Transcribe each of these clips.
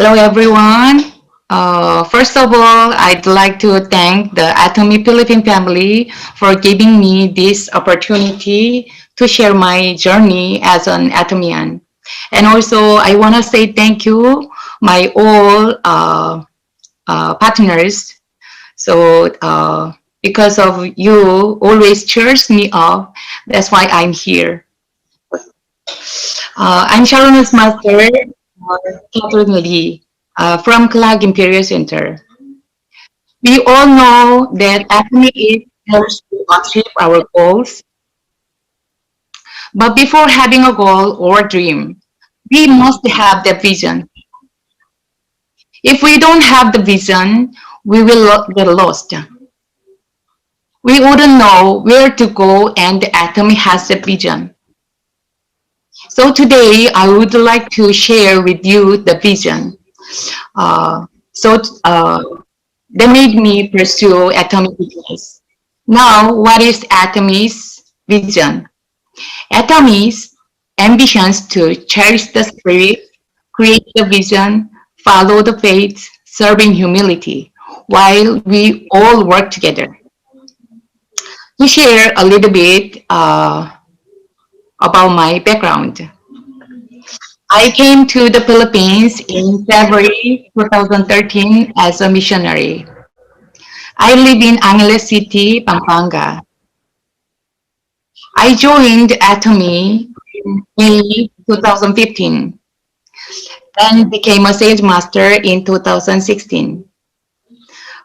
Hello, everyone. First of all, I'd like to thank the Atomy Philippine family for giving me this opportunity to share my journey as an Atomian. And also, I want to say thank you, my all partners. Because of you, always cheers me up. That's why I'm here. I'm Sharon's master, Katherine Lee, from Clark Imperial Center. We all know that acne is helps to achieve our goals, but before having a goal or dream, we must have the vision. If we don't have the vision, we will get lost. We wouldn't know where to go, and the Atomy has the vision. So today, I would like to share with you the vision. Uh, so that made me pursue Atomy business. Now, what is Atomy's vision? Atomy's ambitions to cherish the spirit, create the vision, follow the faith, serving humility, while we all work together. To share a little bit about my background, I came to the Philippines in February 2013 as a missionary. I live in Angeles City, Pampanga. I joined Atomy in May 2015 and became a sales master in 2016.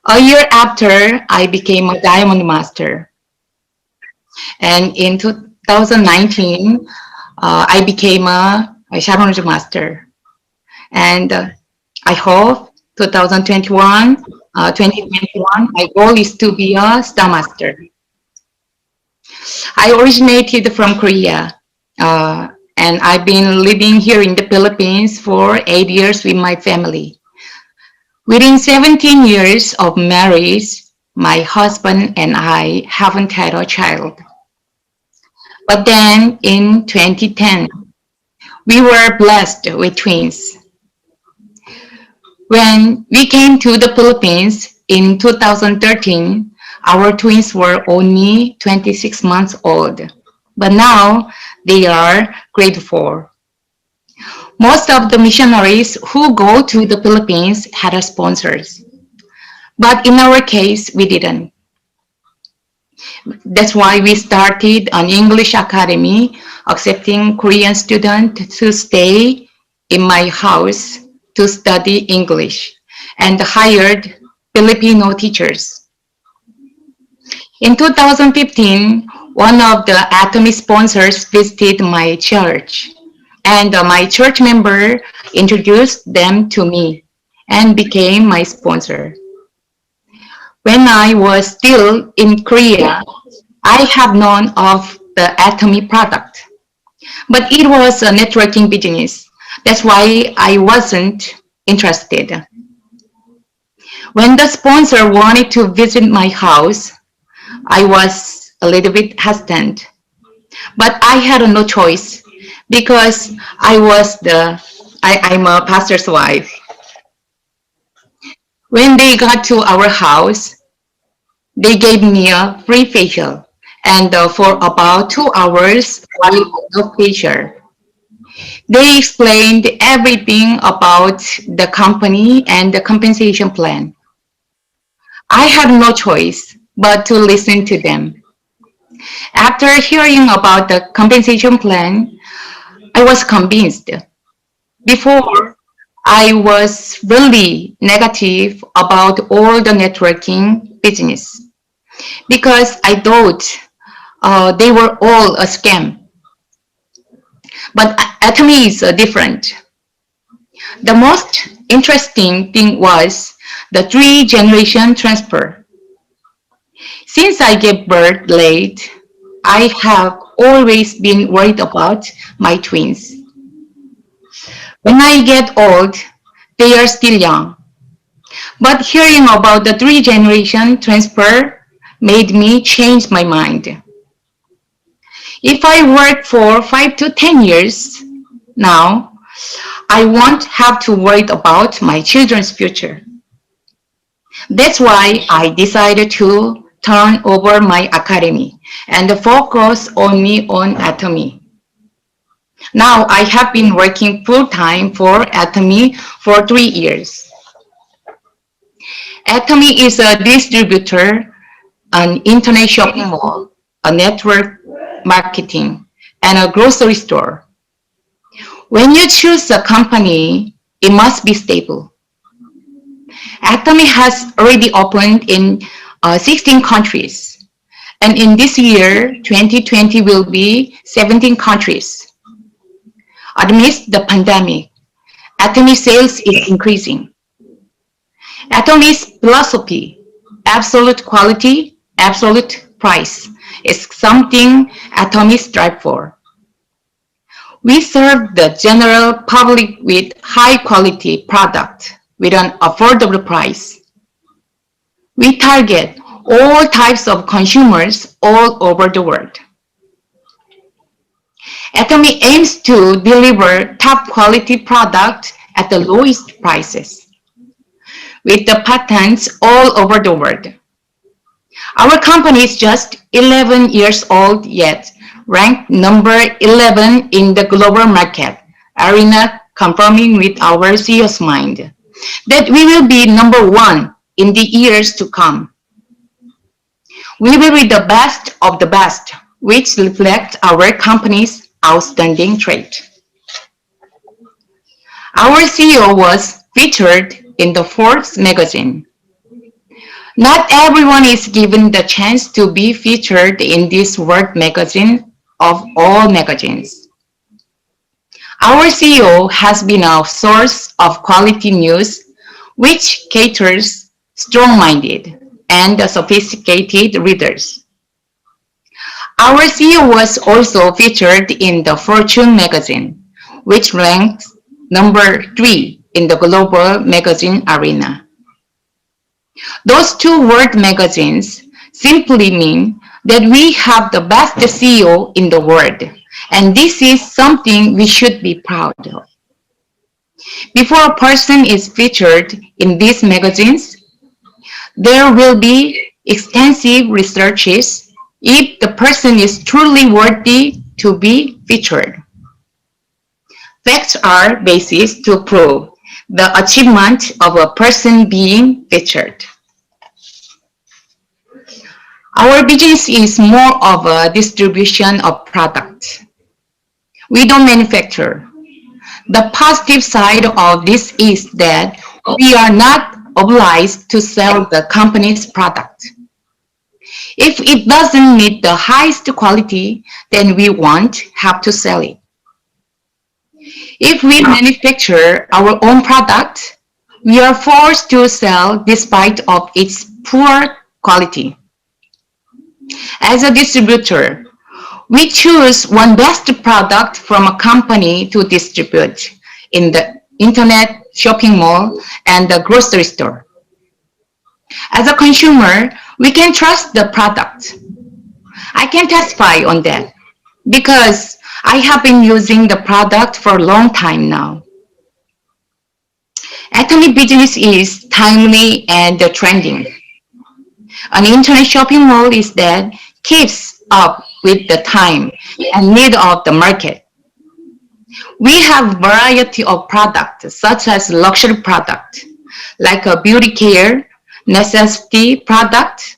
A year after, I became a diamond master. And in 2019, I became a challenge master. And I hope 2021, my goal is to be a star master. I originated from Korea, and I've been living here in the Philippines for 8 years with my family. Within 17 years of marriage, my husband and I haven't had a child. But then in 2010, we were blessed with twins. When we came to the Philippines in 2013, our twins were only 26 months old, but now they are grade 4. Most of the missionaries who go to the Philippines had sponsors, but in our case, we didn't. That's why we started an English academy accepting Korean students to stay in my house to study English and hired Filipino teachers. In 2015, one of the Atomy sponsors visited my church, and my church member introduced them to me and became my sponsor. When I was still in Korea, I have known of the Atomy product, but it was a networking business. That's why I wasn't interested. When the sponsor wanted to visit my house, I was a little bit hesitant, but I had no choice because I'm a pastor's wife. When they got to our house, they gave me a free facial, and for about 2 hours while on the facial, they explained everything about the company and the compensation plan. I had no choice but to listen to them. After hearing about the compensation plan, I was convinced. Before, I was really negative about all the networking business because I thought they were all a scam. But Atomy is different. The most interesting thing was the 3-generation transfer. Since I gave birth late, I have always been worried about my twins. When I get old, they are still young. But hearing about the 3-generation transfer made me change my mind. If I work for 5 to 10 years now, I won't have to worry about my children's future. That's why I decided to turn over my academy and focus only on Atomy. Now I have been working full-time for Atomy for 3 years. Atomy is a distributor, an internet shopping mall, a network marketing, and a grocery store. When you choose a company, it must be stable. Atomy has already opened in 16 countries, and in this year, 2020 will be 17 countries. Amidst the pandemic, Atomy sales is increasing. Atomy's philosophy, absolute quality, absolute price, is something Atomy strives for. We serve the general public with high-quality product with an affordable price. We target all types of consumers all over the world. Atomy aims to deliver top-quality product at the lowest prices, with the patents all over the world. Our company is just 11 years old yet ranked number 11 in the global market arena, confirming with our CEO's mind that we will be number one in the years to come. We will be the best of the best, which reflects our company's outstanding trait. Our CEO was featured in the Forbes magazine. Not everyone is given the chance to be featured in this world magazine of all magazines. Our CEO has been a source of quality news which caters strong-minded and sophisticated readers. Our CEO was also featured in the Fortune magazine, which ranks number 3 in the global magazine arena. Those two world magazines simply mean that we have the best CEO in the world, and this is something we should be proud of. Before a person is featured in these magazines, there will be extensive researches if the person is truly worthy to be featured. Facts are basis to prove the achievement of a person being featured. Our business is more of a distribution of products. We don't manufacture. The positive side of this is that we are not obliged to sell the company's product. If it doesn't meet the highest quality, then we won't have to sell it. If we manufacture our own product, we are forced to sell despite of its poor quality. As a distributor, we choose one best product from a company to distribute in the internet shopping mall and the grocery store. As a consumer, we can trust the product. I can testify on that because I have been using the product for a long time now. Atomy business is timely and trending. An internet shopping mall is that keeps up with the time and need of the market. We have variety of products such as luxury product, like a beauty care, necessity product,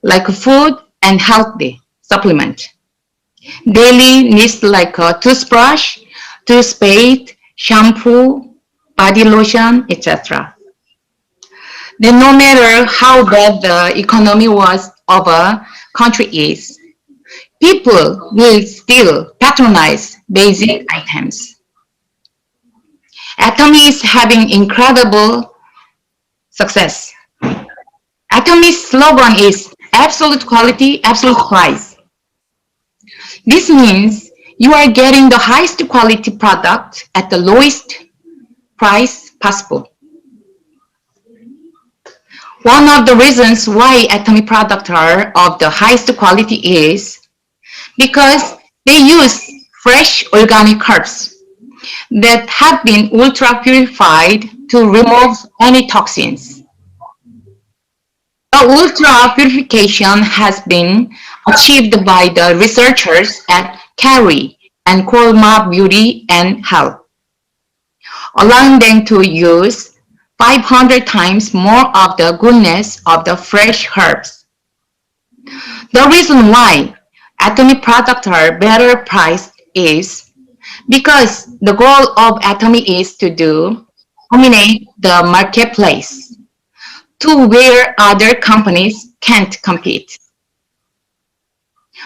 like food and healthy supplement. Daily needs like a toothbrush, toothpaste, shampoo, body lotion, etc. Then no matter how bad the economy was of a country is, people will still patronize basic items. Atomy is having incredible success. Atomy's slogan is absolute quality, absolute price. This means you are getting the highest quality product at the lowest price possible. One of the reasons why Atomy products are of the highest quality is because they use fresh organic herbs. that have been ultra purified to remove any toxins. The ultra purification has been achieved by the researchers at Carey and Colma Beauty and Health, allowing them to use 500 times more of the goodness of the fresh herbs. The reason why Atomy products are better priced is because the goal of Atomy is to dominate the marketplace to where other companies can't compete.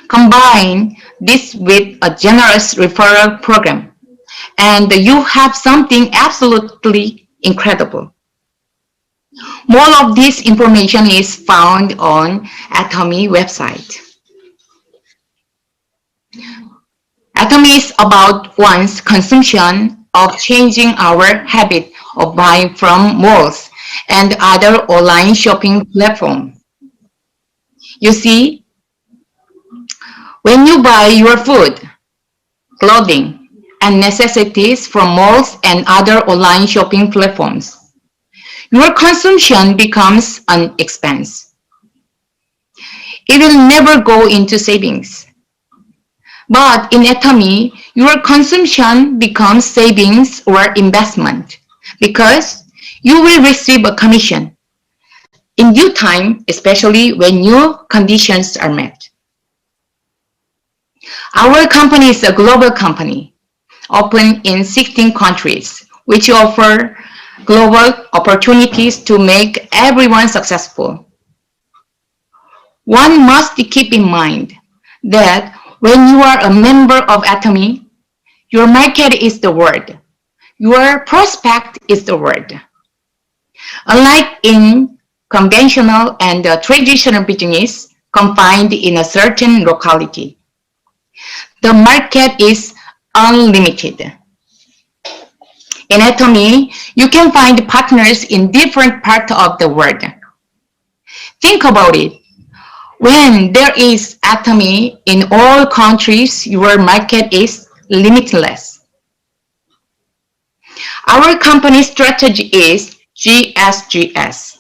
Combine this with a generous referral program, and you have something absolutely incredible. More of this information is found on Atomy website. Atomy is about one's consumption of changing our habit of buying from malls and other online shopping platforms. You see, when you buy your food, clothing, and necessities from malls and other online shopping platforms, your consumption becomes an expense. It will never go into savings. But in Atomy, your consumption becomes savings or investment because you will receive a commission in due time, especially when new conditions are met. Our company is a global company, open in 16 countries, which offer global opportunities to make everyone successful. One must keep in mind that when you are a member of Atomy, your market is the world. Your prospect is the world. Unlike in conventional and traditional business confined in a certain locality, the market is unlimited. In Atomy, you can find partners in different parts of the world. Think about it. When there is Atomy in all countries, your market is limitless. Our company strategy is GSGS,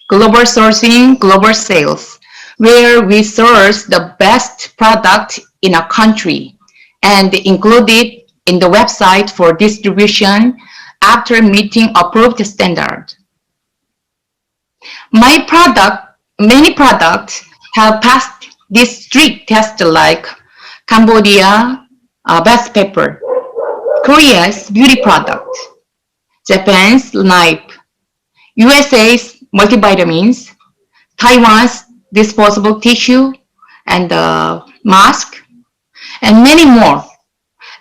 Global Sourcing, Global Sales, where we source the best product in a country and include it in the website for distribution after meeting approved standards. Many products have passed this strict test like Cambodia best pepper, Korea's beauty product, Japan's knife, USA's multivitamins, Taiwan's disposable tissue and mask, and many more.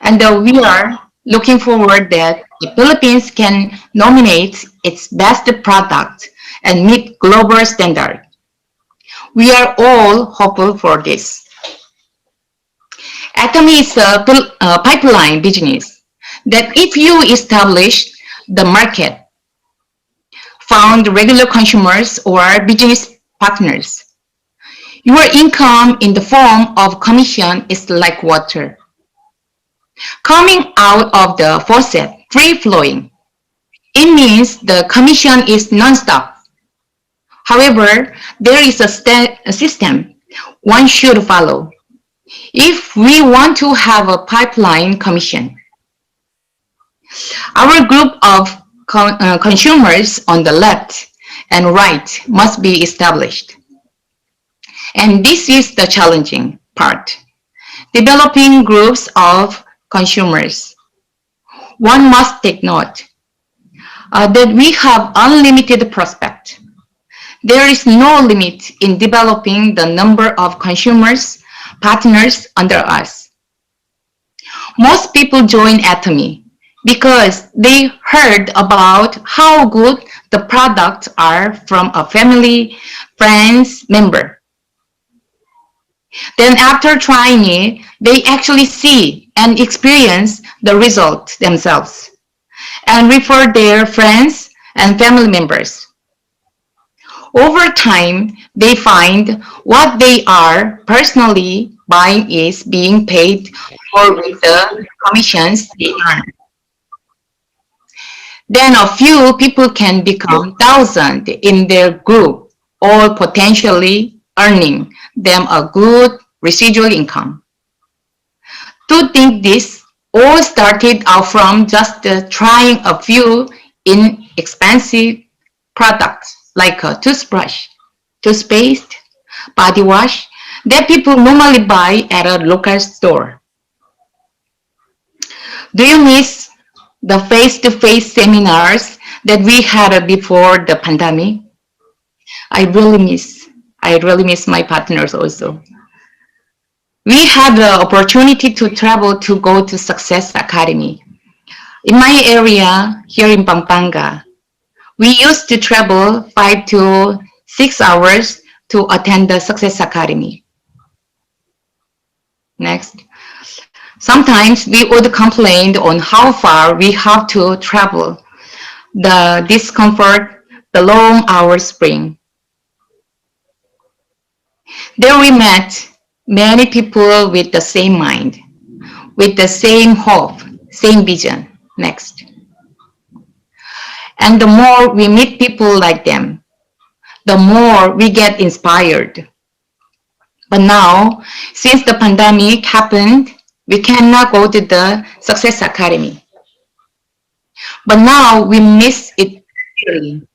And we are looking forward that the Philippines can nominate its best product and meet global standards. We are all hopeful for this. Atomy is a pipeline business that if you establish the market, found regular consumers or business partners, your income in the form of commission is like water, coming out of the faucet, free flowing. It means the commission is non-stop. However, there is a system one should follow if we want to have a pipeline commission. Our group of consumers on the left and right must be established. And this is the challenging part. Developing groups of consumers. One must take note that we have unlimited prospect. There is no limit in developing the number of consumers, partners under us. Most people join Atomy because they heard about how good the products are from a family, friends, member. Then after trying it, they actually see and experience the result themselves and refer their friends and family members. Over time, they find what they are personally buying is being paid for with the commissions they earn. Then a few people can become thousands in their group, all potentially earning them a good residual income. To think this all started out from just trying a few inexpensive products like a toothbrush, toothpaste, body wash that people normally buy at a local store. Do you miss the face-to-face seminars that we had before the pandemic? I really miss. I really miss my partners also. We had the opportunity to travel to go to Success Academy. In my area here in Pampanga, we used to travel 5 to 6 hours to attend the Success Academy. Next. Sometimes we would complain on how far we have to travel, the discomfort, the long hours bring. There we met many people with the same mind, with the same hope, same vision. Next. And the more we meet people like them, the more we get inspired. But now, since the pandemic happened, we cannot go to the Success Academy. But now we miss it dearly.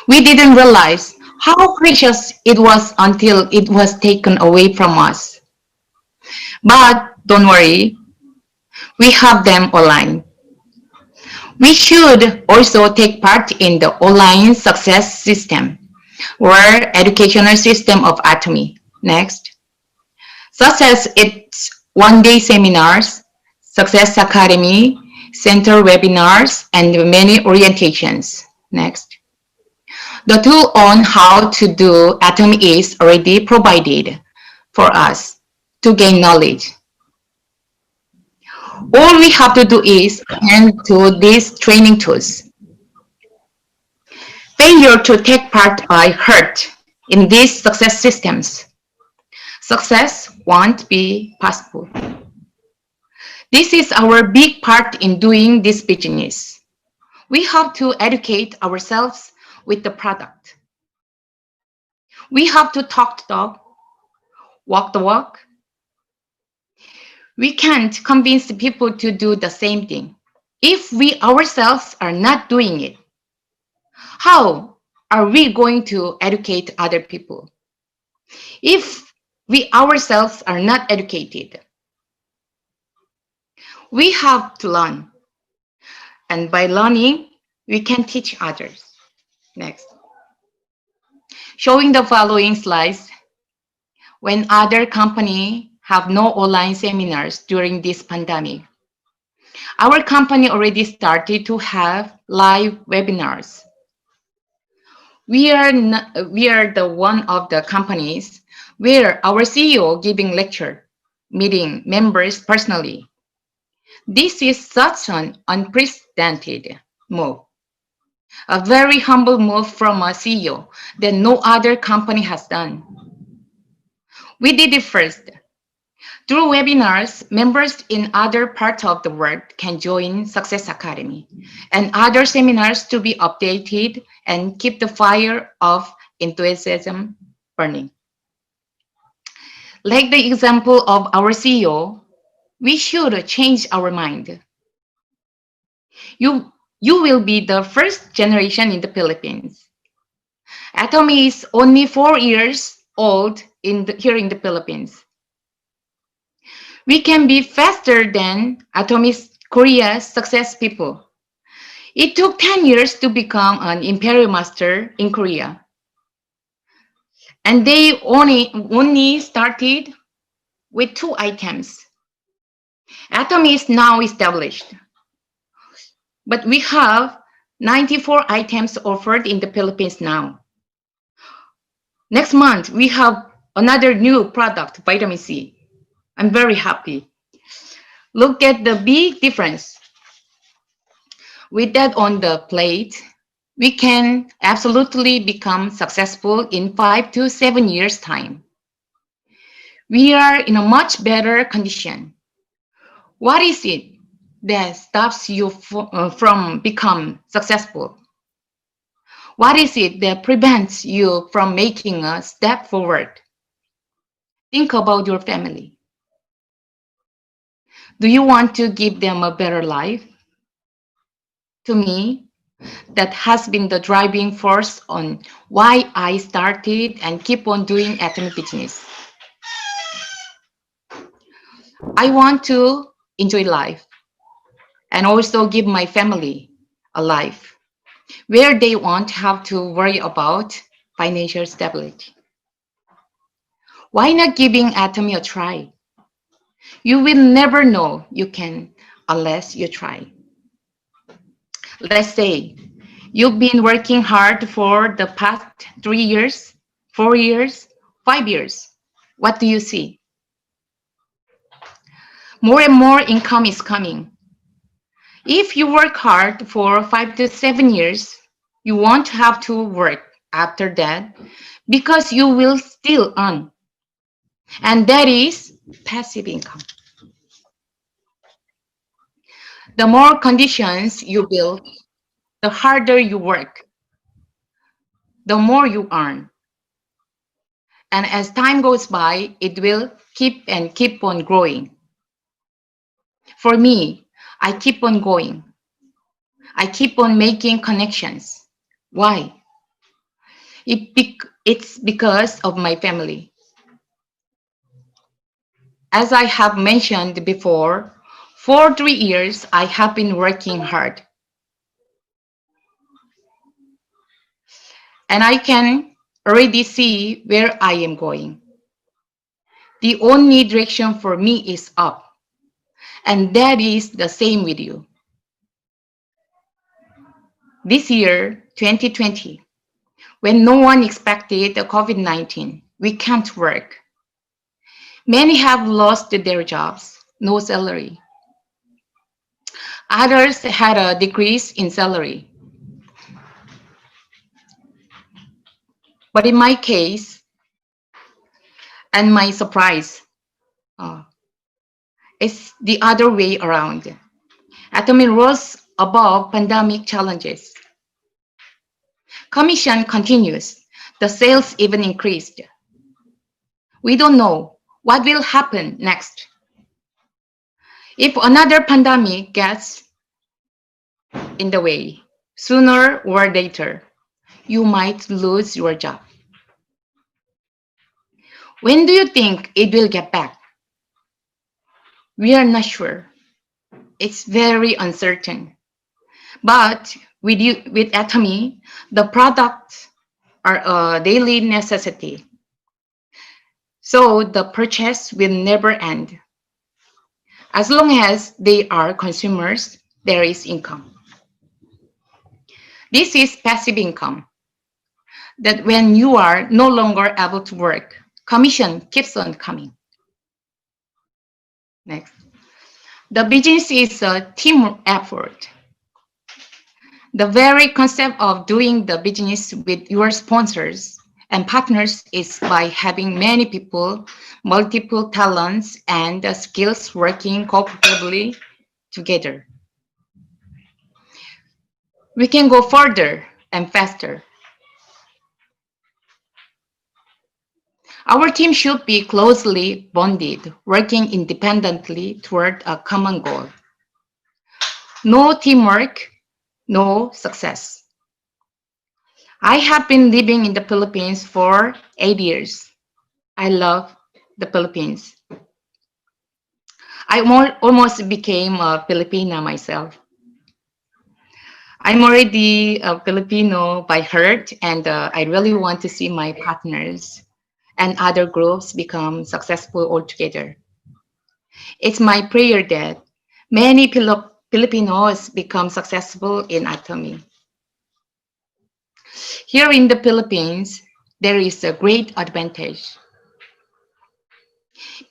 We didn't realize how precious it was until it was taken away from us. But don't worry, we have them online. We should also take part in the online success system or educational system of Atomy. Next. Such as its one-day seminars, Success Academy, center webinars, and many orientations. Next. The tool on how to do Atomy is already provided for us to gain knowledge. All we have to do is attend to these training tools. Failure to take part by hurt in these success systems. Success won't be possible. This is our big part in doing this business. We have to educate ourselves with the product. We have to talk the talk, walk the walk. We can't convince people to do the same thing if we ourselves are not doing it. How are we going to educate other people if we ourselves are not educated? We have to learn, and by learning, we can teach others. Next. Showing the following slides. When other companies have no online seminars during this pandemic, our company already started to have live webinars. We are the one of the companies where our CEO giving lecture, meeting members personally. This is such an unprecedented move, a very humble move from a CEO that no other company has done. We did it first. Through webinars, members in other parts of the world can join Success Academy and other seminars to be updated and keep the fire of enthusiasm burning. Like the example of our CEO, we should change our mind. You will be the first generation in the Philippines. Atomy is only 4 years old here in the Philippines. We can be faster than Atomy's Korea's success people. It took 10 years to become an imperial master in Korea. And they only started with 2 items. Atomy is now established. But we have 94 items offered in the Philippines now. Next month, we have another new product, vitamin C. I'm very happy. Look at the big difference. With that on the plate, we can absolutely become successful in 5 to 7 years' time. We are in a much better condition. What is it that stops you from become successful? What is it that prevents you from making a step forward? Think about your family. Do you want to give them a better life? To me, that has been the driving force on why I started and keep on doing Atomy business. I want to enjoy life and also give my family a life where they won't have to worry about financial stability. Why not giving Atomy a try? You will never know you can unless you try. Let's say you've been working hard for the past 3 years, 4 years, 5 years. What do you see? More and more income is coming. If you work hard for 5 to 7 years, you won't have to work after that because you will still earn. And that is passive income. The more conditions you build, the harder you work, the more you earn. And as time goes by, it will keep on growing. For me, I keep on going. I keep on making connections. Why? It's because of my family. As I have mentioned before, for 3 years, I have been working hard. And I can already see where I am going. The only direction for me is up. And that is the same with you. This year, 2020, when no one expected the COVID-19, we can't work. Many have lost their jobs, no salary. Others had a decrease in salary. But in my case, and my surprise, uh, it's the other way around. Atomy rose above pandemic challenges. Commission continues. The sales even increased. We don't know what will happen next. If another pandemic gets in the way, sooner or later, you might lose your job. When do you think it will get back? We are not sure. It's very uncertain. But with Atomy, the products are a daily necessity. So the purchase will never end. As long as they are consumers, there is income. This is passive income. That when you are no longer able to work, commission keeps on coming. Next. The business is a team effort. The very concept of doing the business with your sponsors and partners is by having many people, multiple talents, and skills working cooperatively together. We can go further and faster. Our team should be closely bonded, working independently toward a common goal. No teamwork, no success. I have been living in the Philippines for 8 years. I love the Philippines. I almost became a Filipina myself. I'm already a Filipino by heart, and I really want to see my partners and other groups become successful altogether. It's my prayer that many Filipinos become successful in Atomy. Here in the Philippines, there is a great advantage.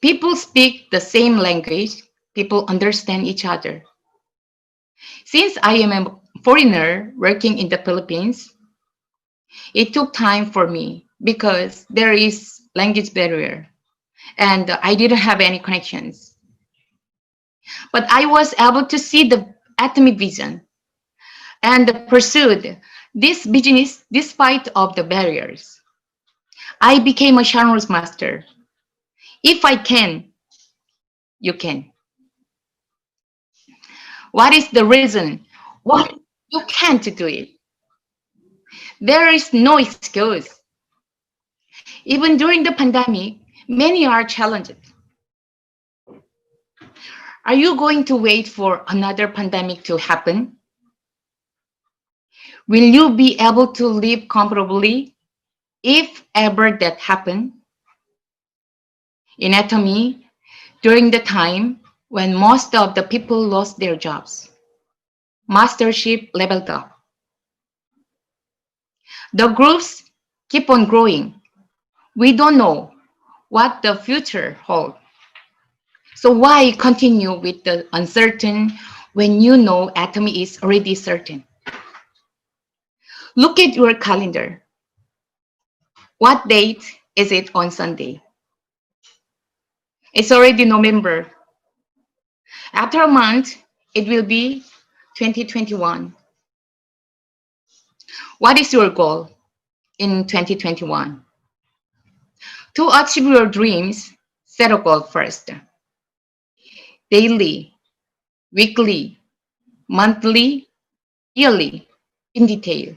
People speak the same language, people understand each other. Since I am a foreigner working in the Philippines, it took time for me because there is language barrier and I didn't have any connections. But I was able to see the Atomy vision and pursued this business despite of the barriers. I became a Sharon's master. If I can, you can. What is the reason why you can't do it? There is no excuse. Even during the pandemic, many are challenged. Are you going to wait for another pandemic to happen? Will you be able to live comfortably if ever that happen? In Atomy, during the time when most of the people lost their jobs, mastership leveled up. The groups keep on growing. We don't know what the future holds. So why continue with the uncertain when you know Atomy is already certain? Look at your calendar. What date is it on Sunday? It's already November. After a month, it will be 2021. What is your goal in 2021? To achieve your dreams, set a goal first. Daily, weekly, monthly, yearly, in detail.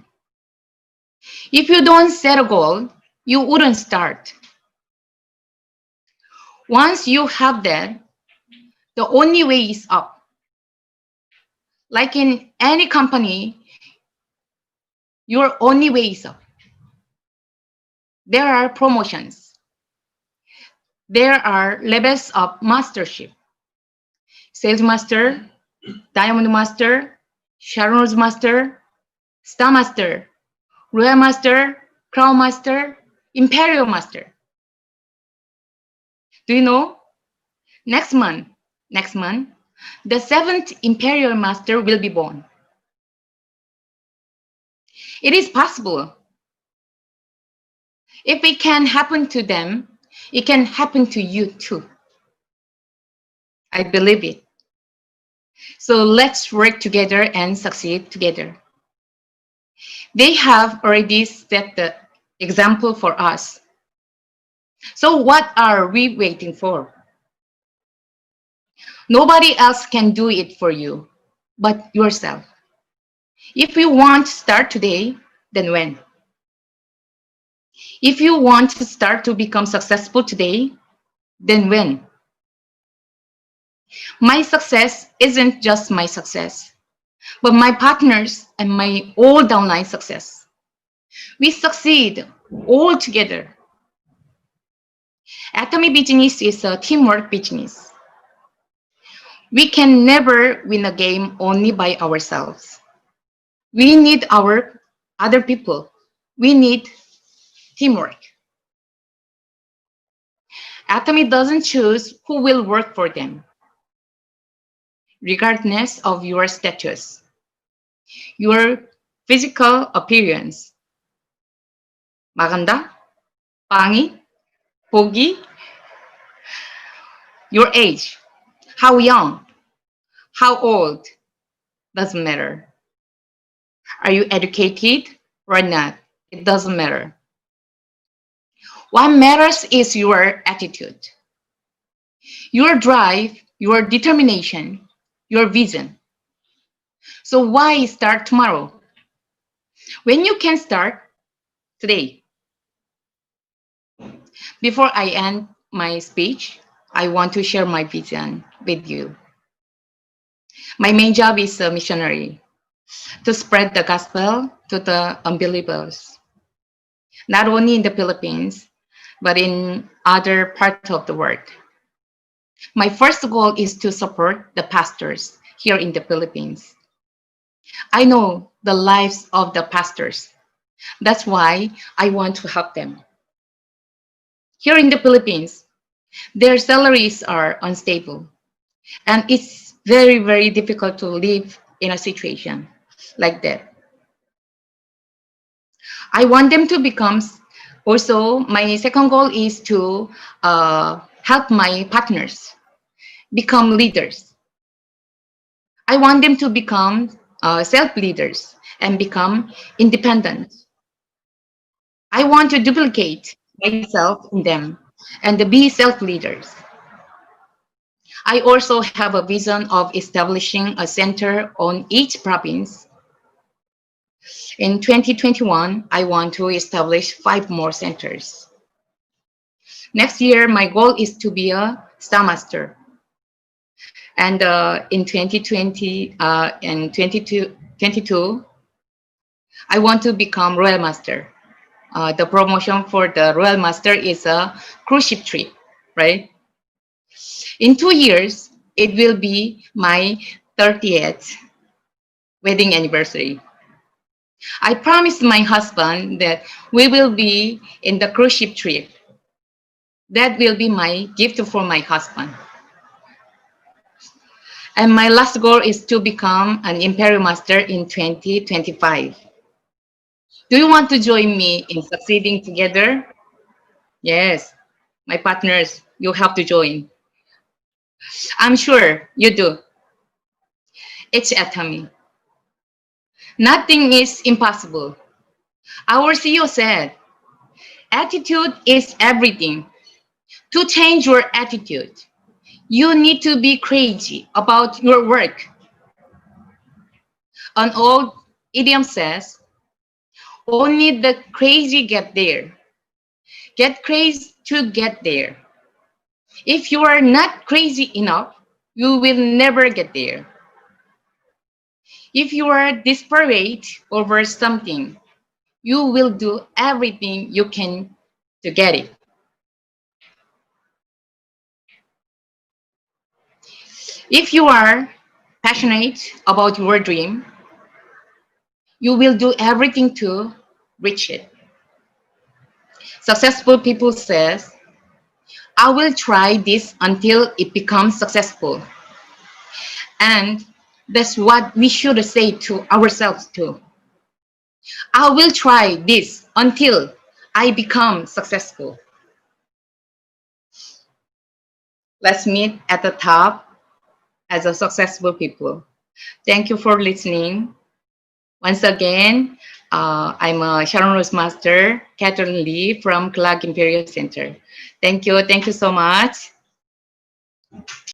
If you don't set a goal, you wouldn't start. Once you have that, the only way is up. Like in any company, your only way is up. There are promotions. There are levels of mastership. Sales master, diamond master, Sharon's master, star master, royal master, crown master, imperial master. Do you know? Next month, the seventh imperial master will be born. It is possible. If it can happen to them, it can happen to you too. I believe it. So let's work together and succeed together. They have already set the example for us. So what are we waiting for? Nobody else can do it for you but yourself. If you want to start today, then when? If you want to start to become successful today, then when? My success isn't just my success, but my partners and my all downline success. We succeed all together. Atomy business is a teamwork business. We can never win a game only by ourselves. We need our other people. We need teamwork. Atomy doesn't choose who will work for them, regardless of your status, your physical appearance. maganda, pangit, pogi, your age, how young, how old, doesn't matter. Are you educated or not? It doesn't matter. What matters is your attitude, your drive, your determination, your vision. So why start tomorrow when you can start today? Before I end my speech, I want to share my vision with you. My main job is a missionary, to spread the gospel to the unbelievers, not only in the Philippines, but in other parts of the world. My first goal is to support the pastors here in the Philippines. I know the lives of the pastors. That's why I want to help them. Here in the Philippines, their salaries are unstable, and it's very, very difficult to live in a situation like that. I want them to become, also, my second goal is to help my partners become leaders. I want them to become self-leaders and become independent. I want to duplicate myself in them and be self-leaders. I also have a vision of establishing a center on each province. In 2021, I want to establish 5 more centers. Next year, my goal is to be a Star Master. And in 2020 and 2022, I want to become Royal Master. The promotion for the Royal Master is a cruise ship trip, right? In 2 years, it will be my 30th wedding anniversary. I promised my husband that we will be in the cruise ship trip. That will be my gift for my husband. And my last goal is to become an Imperial Master in 2025. Do you want to join me in succeeding together? Yes, my partners, you have to join. I'm sure you do. It's Atomy. Nothing is impossible. Our CEO said, attitude is everything. To change your attitude, you need to be crazy about your work. An old idiom says, only the crazy get there. Get crazy to get there. If you are not crazy enough, you will never get there. If you are desperate over something, you will do everything you can to get it. If you are passionate about your dream, you will do everything to reach it. Successful people says, I will try this until it becomes successful. And that's what we should say to ourselves too. I will try this until I become successful. Let's meet at the top as a successful people. Thank you for listening. Once again, I'm a Sharon Rose Master, Katherine Lee from Clark Imperial Center. Thank you. Thank you so much.